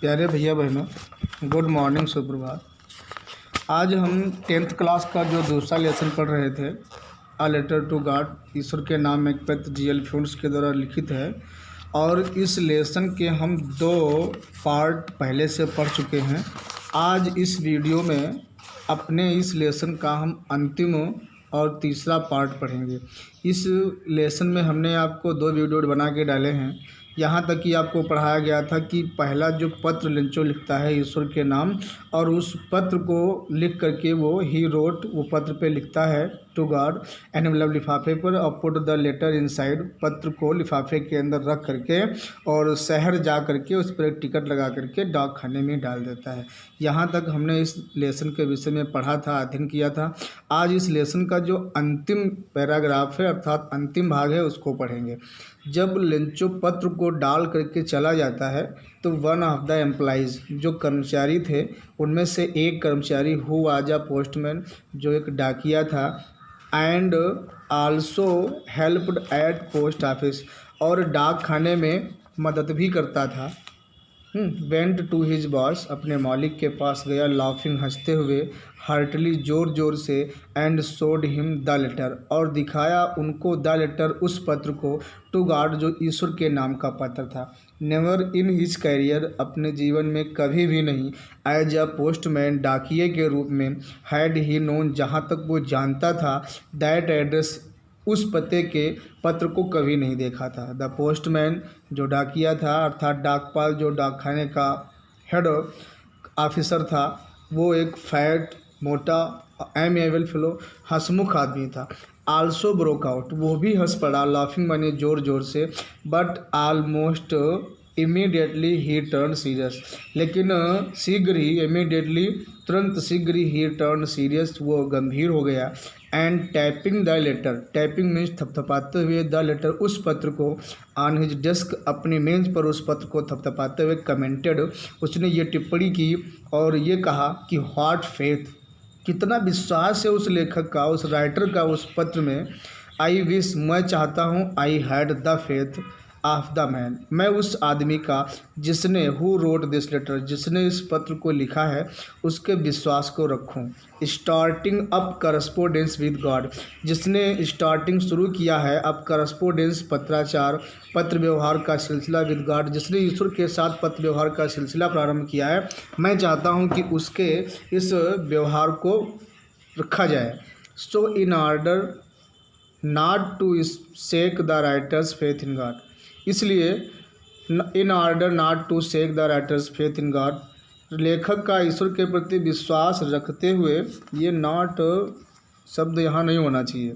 प्यारे भैया बहनों, गुड मॉर्निंग, सुप्रभात। आज हम 10th क्लास का जो दूसरा लेसन पढ़ रहे थे, अ लेटर टू गॉड, ईश्वर के नाम में एक पत्र, जी.एल. फ्यून्स के द्वारा लिखित है। और इस लेसन के हम 2 पार्ट पहले से पढ़ चुके हैं। आज इस वीडियो में अपने इस लेसन का हम अंतिम और तीसरा पार्ट पढ़ेंगे। इस लेसन में हमने आपको 2 वीडियो बना के डाले हैं। यहाँ तक कि आपको पढ़ाया गया था कि पहला जो पत्र लिंचो लिखता है ईश्वर के नाम, और उस पत्र को लिख करके वो पत्र पे लिखता है टू गॉड, एंड मतलब लिफाफे पर, और पुट द लेटर इनसाइड, पत्र को लिफाफे के अंदर रख करके और शहर जा करके उस पर एक टिकट लगा करके डाक खाने में डाल देता है। यहाँ तक हमने इस लेसन के विषय में पढ़ा था, अध्ययन किया था। आज इस लेसन का जो अंतिम पैराग्राफ है अर्थात अंतिम भाग है उसको पढ़ेंगे। जब लिंचो पत्र को डाल करके चला जाता है तो वन ऑफ द एम्प्लॉइज़, जो कर्मचारी थे उनमें से एक कर्मचारी हु वाज अ पोस्टमैन, जो एक डाकिया था, and also helped at post office, और डाक खाने में मदद भी करता था, वेंट टू हिज बॉस, अपने मालिक के पास गया, लाफिंग, हंसते हुए, हार्टली, जोर जोर से, and showed him the letter, और दिखाया उनको द लेटर, उस पत्र को, टू गॉड, जो ईश्वर के नाम का पत्र था। नेवर इन हिज कैरियर, अपने जीवन में कभी भी नहीं, एज अ पोस्टमैन, डाकिए के रूप में, हैड ही नोन, जहाँ तक वो जानता था, दैट एड्रेस, उस पते के पत्र को कभी नहीं देखा था। द पोस्टमैन, जो डाकिया था अर्थात डाकपाल, जो डाक खाने का हेड ऑफिसर था, वो एक फैट, मोटा, एमेबल फेलो, हंसमुख आदमी था। आल्सो ब्रोक आउट, वो भी हंस पड़ा, लाफिंग माने जोर जोर से, but almost immediately he turn serious, लेकिन शीघ्र ही, इमीडिएटली, तुरंत शीघ्र ही टर्न सीरियस, वो गंभीर हो गया। And tapping the letter, tapping means थपथपाते हुए, द लेटर, उस पत्र को, ऑन हिज डेस्क, अपनी मेज पर उस पत्र को थपथपाते हुए, कमेंटेड, उसने ये टिप्पणी की और ये कहा कि व्हाट फेथ, कितना विश्वास है उस लेखक का, उस राइटर का उस पत्र में। आई विश, मैं चाहता हूँ, I had the faith of the man, मैं उस आदमी का जिसने, हु रोट दिस लेटर, जिसने इस पत्र को लिखा है, उसके विश्वास को रखूं। Starting up correspondence with God, जिसने स्टार्टिंग शुरू किया है अप करस्पोंडेंस, पत्राचार, पत्र व्यवहार का सिलसिला, विद गॉड, जिसने ईश्वर के साथ पत्र व्यवहार का सिलसिला प्रारंभ किया है, मैं चाहता हूँ कि उसके इस व्यवहार को रखा जाए। So in order not to shake the writer's faith in God, इसलिए in order not to shake the writer's faith in God, लेखक का ईश्वर के प्रति विश्वास रखते हुए, ये नॉट शब्द यहाँ नहीं होना चाहिए।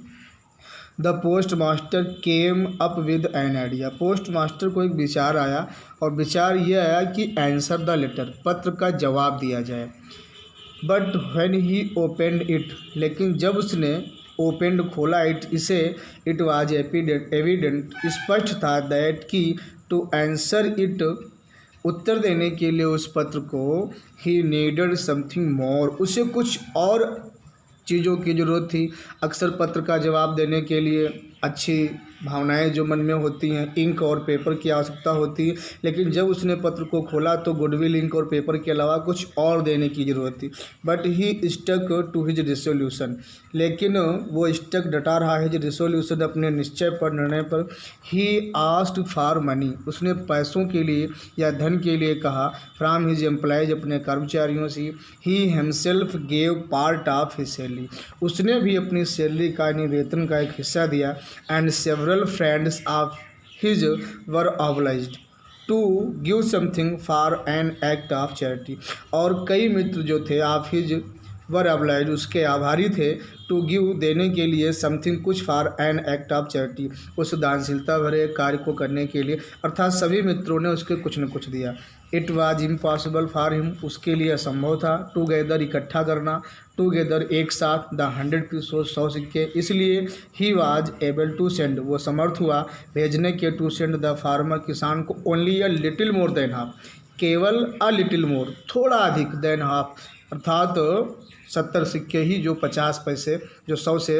The post master came up with an idea, post master को एक विचार आया, और विचार ये आया कि आंसर द लेटर, पत्र का जवाब दिया जाए। But when he opened it, लेकिन जब उसने ओपेंड, खोला, इसे, इट वाज एविडेंट, स्पष्ट था, दैट कि टू आंसर इट, उत्तर देने के लिए उस पत्र को, ही नीडेड समथिंग मोर, उसे कुछ और चीज़ों की ज़रूरत थी। अक्सर पत्र का जवाब देने के लिए अच्छी भावनाएं जो मन में होती हैं, इंक और पेपर की आवश्यकता होती है, लेकिन जब उसने पत्र को खोला तो गुडविल, इंक और पेपर के अलावा कुछ और देने की ज़रूरत थी। But he stuck to his resolution, लेकिन वो स्टक, डटा रहा है, हिज रिसोल्यूशन, अपने निश्चय पर, निर्णय पर। ही आस्क्ड फॉर मनी, उसने पैसों के लिए या धन के लिए कहा, फ्रॉम हिज एम्प्लॉयज, अपने कर्मचारियों से। He himself gave part of his salary, उसने भी अपनी सैलरी का, यानी वेतन का एक हिस्सा दिया। And several friends of his were obliged to give something for an act of charity, और कई मित्र जो थे ऑफ हिज वर ऑब्लाइज्ड, उसके आभारी थे, टू गिव, देने के लिए, समथिंग, कुछ, for an act of charity, उस दानशीलता भरे कार्य को करने के लिए, अर्थात सभी मित्रों ने उसके कुछ न कुछ दिया। It was impossible for him, उसके लिए असंभव था, टूगेदर, इकट्ठा करना, टूगेदर, एक साथ, द 100 पीसों, 100 सिक्के, इसलिए he was able to send, वो समर्थ हुआ भेजने के, टू सेंड द फार्मर, किसान को, only a little more than half, केवल अ लिटिल मोर, थोड़ा अधिक, देन हाफ, अर्थात 70 सिक्के ही, जो 50 पैसे, जो 100 से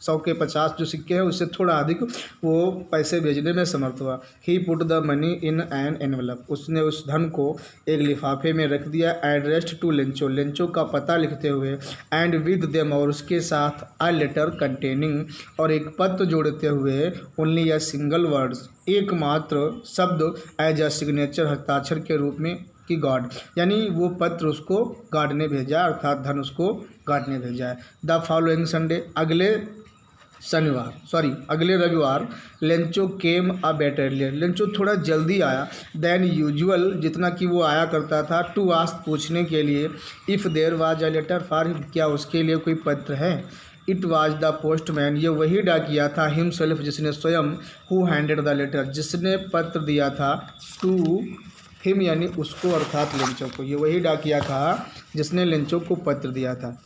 100 के 50 जो सिक्के हैं उससे थोड़ा अधिक वो पैसे भेजने में समर्थ हुआ। He put the money in an envelope, उसने उस धन को एक लिफाफे में रख दिया। एड्रेस्ड टू लेंचो, लेंचो का पता लिखते हुए। एंड विद देम, और उसके साथ अ लेटर कंटेनिंग, और एक पत्र जोड़ते हुए। ओनली अ सिंगल वर्ड्स, एकमात्र शब्द। एज अ सिग्नेचर, हस्ताक्षर के रूप में कि गॉड, यानी वो पत्र उसको गॉड ने भेजा, अर्थात धन उसको गॉड ने भेजा है। द फॉलोइंग संडे, अगले रविवार। लेंचो केम अ बेट अर्लियर, लेंचो थोड़ा जल्दी आया। देन यूजुअल, जितना कि वो आया करता था। टू आस्क, पूछने के लिए। If there was a letter for him, क्या उसके लिए कोई पत्र है। इट वाज द पोस्टमैन, ये वही डाकिया था। हिमसेल्फ, जिसने स्वयं। हु हैंडेड द लेटर, जिसने पत्र दिया था। टू हिम, यानी उसको, अर्थात लेंचो को। ये वही डाकिया था जिसने लेंचो को पत्र दिया था।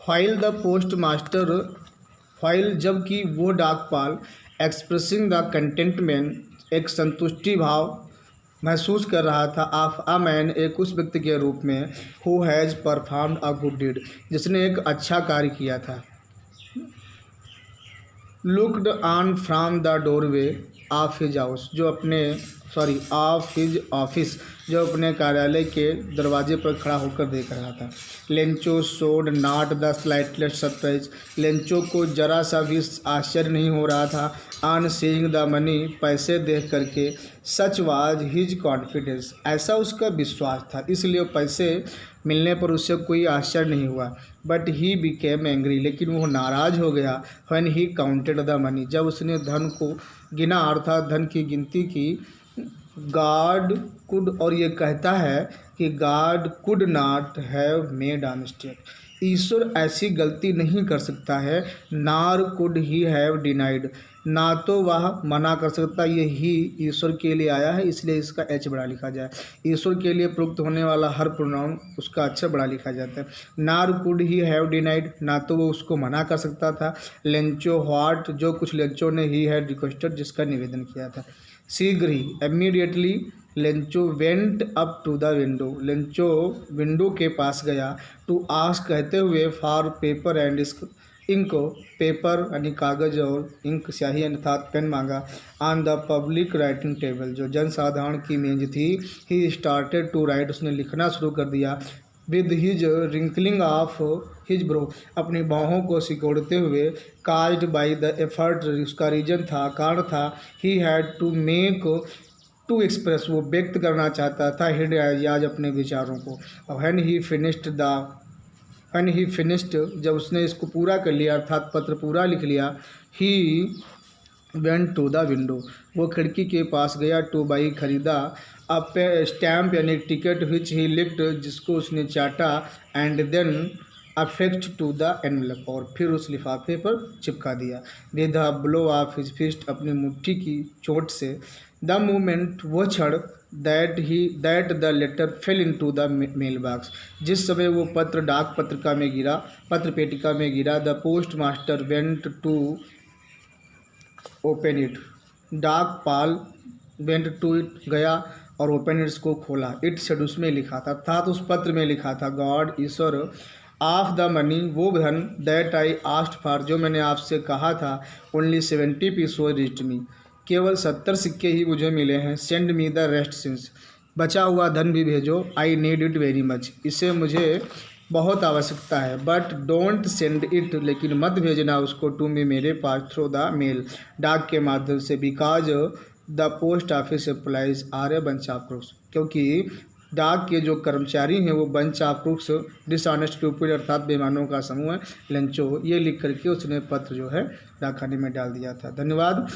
File the post master, file, जबकि वो डाकपाल। एक्सप्रेसिंग द कंटेंटमेंट, एक संतुष्टि भाव महसूस कर रहा था। ऑफ अ मैन, एक उस व्यक्ति के रूप में। Who has performed a good deed, जिसने एक अच्छा कार्य किया था। Looked on from the doorway of his house, of his office, जो अपने कार्यालय के दरवाजे पर खड़ा होकर देख रहा था। Lencho showed not the slightest surprise, Lencho को जरा सा भी आश्चर्य नहीं हो रहा था। ऑन सीइंग द मनी, पैसे देख करके। सच वाज हिज कॉन्फिडेंस, ऐसा उसका विश्वास था, इसलिए पैसे मिलने पर उससे कोई आश्चर्य नहीं हुआ। बट ही बिकेम एंग्री, लेकिन वो नाराज हो गया। When he counted the money, जब उसने धन को गिना, अर्थात धन की गिनती की। गॉड कुड, और ये कहता है कि God could not have made a mistake, ईश्वर ऐसी गलती नहीं कर सकता है। नार कुड ही हैव डिनाइड, ना तो वह मना कर सकता। ये ही ईश्वर के लिए आया है, इसलिए इसका एच बड़ा लिखा जाए। ईश्वर के लिए प्रयुक्त होने वाला हर प्रोनाउन उसका अक्षर बड़ा लिखा जाता है। नार कुड ही हैव डिनाइड, ना तो वो उसको मना कर सकता था। लेंचो व्हाट, जो कुछ लेंचो ने ही हैड रिक्वेस्टेड, जिसका निवेदन किया था। शीघ्र ही, immediately, Lencho went up to the window, Lencho window के पास गया। टू आस्क, कहते हुए। For paper and ink, paper यानी कागज और इंक स्याही अर्थात पेन मांगा। On the public writing table, जो जनसाधारण की मेज थी। ही स्टार्टेड टू राइट, उसने लिखना शुरू कर दिया। With his wrinkling of his brow, अपनी बाहों को सिकोड़ते हुए। काज्ड बाई द एफर्ट, उसका रीजन था, कारण था। He had to make to express, वो व्यक्त करना चाहता था। हिड आइडियाज, अपने विचारों को। व्हेन ही फिनिश्ड, जब उसने इसको पूरा कर लिया, अर्थात पत्र पूरा लिख लिया। He went to the window, वो खिड़की के पास गया। टू बाई, खरीदा। अप स्टैम्प यानी टिकट। विच ही लिक्ड, जिसको उसने चाटा। And then affixed to the envelope, और फिर उस लिफाफे पर चिपका दिया। With the blow of his fist, अपनी मुट्ठी की चोट से। द मोमेंट, वो क्षण। That the letter fell into the mail box, जिस समय वो पत्र डाक पत्रिका में गिरा, पत्र पेटिका में गिरा। The postmaster went to open it, डाकपाल वेंट टू इट, गया और ओपन इट्स को खोला। इट सेड, उसमें लिखा था, अर्थात उस पत्र में लिखा था। God, Ishwar. Of the money, वो धन। दैट आई आस्क्ड फॉर, जो मैंने आपसे कहा था। ओनली 70 पीस वो रीच्ड मी, केवल 70 सिक्के ही मुझे मिले हैं। Send me the rest since, बचा हुआ धन भी भेजो। I need it very much, इसे मुझे बहुत आवश्यकता है। बट डोंट सेंड इट, लेकिन मत भेजना उसको। टू मी, मेरे पास। थ्रू द मेल, डाक के माध्यम से। Because the post office employees are a bunch of crooks, क्योंकि डाक के जो कर्मचारी हैं वो bunch of crooks, dishonest people, अर्थात बेईमानों का समूह है। लेंचो, ये लिख करके उसने पत्र जो है डाकखाने में डाल दिया था। धन्यवाद।